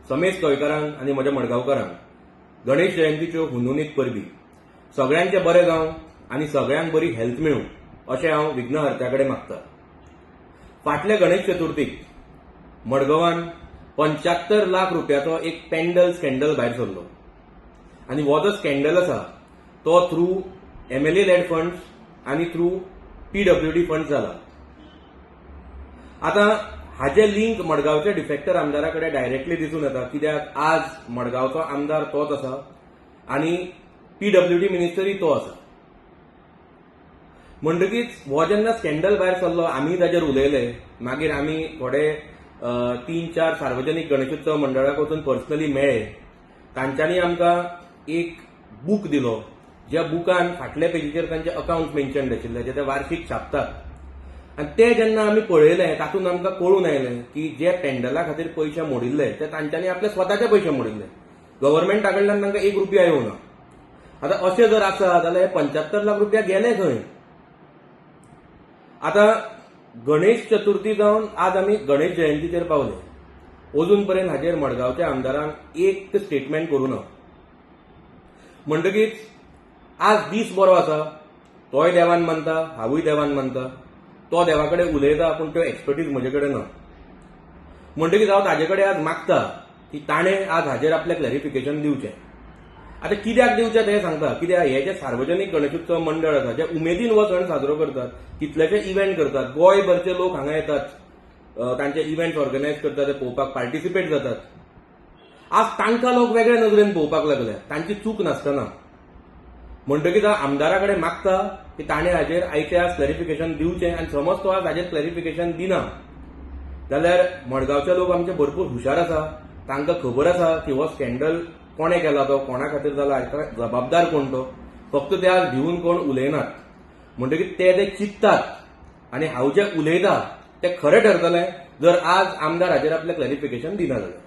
समेस्त गोंयकारांक आनी म्हज्या मडगांवकारांक गणेश जयंतीच्यो हुनहुनीत परबी सगळ्यांचें बरें जावं आनी सगळ्यांक बरी हेल्थ मेळूं अशें हांव विघ्नहर्त्या कडेन मागतां. फाटल्या गणेश चतुर्थीक मडगांवान 75 लाख रुपयाचो एक पेंडल स्कॅन्डल भायर सरलो आनी हो जो स्कॅन्डल आसा तो थ्रू MLA लेड फंड्स आनी थ्रू PWD फंड्स जाला. आतां हाचे लिंक मडगांवच्या डिफेक्टर आमदारा कडेन डायरेक्टली दिसून येता, कित्याक आज मडगांवचो आमदार तोच आसा आनी PWD मिनिस्टरूय तो आसा. म्हणटकीच हो जेन्ना स्कॅन्डल भायर सरलो आमी ताचेर उलयले. मागीर आमी थोडे 3-4 सार्वजनीक गणेशोत्सव मंडळाक वचून पर्सनली मेळ्ळे. तांच्यांनी आमकां एक बूक दिलो, ज्या बुकान फाटल्या पेजीचेर तांचे अकाउंट मेन्शन्ड आशिल्ले जे ते वार्षिक छापतात. आनी ते जेन्ना आमी पळयले तातूंत आमकां कळून आयलें की जे पेंडला खातीर पयशे मोडिल्ले ते तांच्यांनी आपले स्वताचे पयशे मोडिल्ले. गव्हर्नमेंटा कडल्यान तांकां 1 रुपया येवना. आतां अशें जर आसा जाल्यार 75 लाख रुपया गेले खंय? आतां गणेश चतुर्थी जावन आज आमी गणेश जयंतीचेर पावले. अजून पर्यंत हाचेर मडगांवच्या आमदारान एक स्टेटमेंट करूं ना. म्हणटकीच आज दीस बरो आसा, तोय देवान मानता, हांवूय देवान मानता. तो देवा कडेन उलयता पूण त्यो एक्सपर्टीज म्हजे कडेन ना. म्हणटकीच हांव ताजे कडेन आज मागता की ताणें आज हाचेर आपलें क्लॅरिफिकेशन दिवचें. आतां कित्याक दिवचें तें सांगता, कित्याक हे जे सार्वजनीक गणेशोत्सव मंडळ आसा जे उमेदीन हो सण साजरो करतात, कितलेशे इव्हेंट करतात, गोंयभरचे लोक हांगा येतात, तांचे इव्हेंट्स ऑर्गनायज करतात, ते पळोवपाक पार्टिसिपेट जातात. आज तांकां लोक वेगळे नदरेन पळोवपाक लागले, तांची चूक नासतना. म्हणटकीच हांव आमदारा कडेन मागता की ताणें हाचेर आयचे आज क्लॅरिफिकेशन दिवचें. आनी समज तो आज हाचेर क्लॅरिफिकेशन दिना जाल्यार मडगांवचे लोक आमचे भरपूर हुशार आसा. तांकां खबर आसा की हो स्कॅन्डल कोणें केला, तो कोणा खातीर जाला, हाका जबाबदार कोण तो. फक्त ते आज भिवून कोण उलयनात. म्हणटकीच ते चिंततात आनी हांव जें उलयतां तें खरें ठरतलें जर आज आमदार हाचेर आपलें क्लॅरिफिकेशन दिना जाल्यार.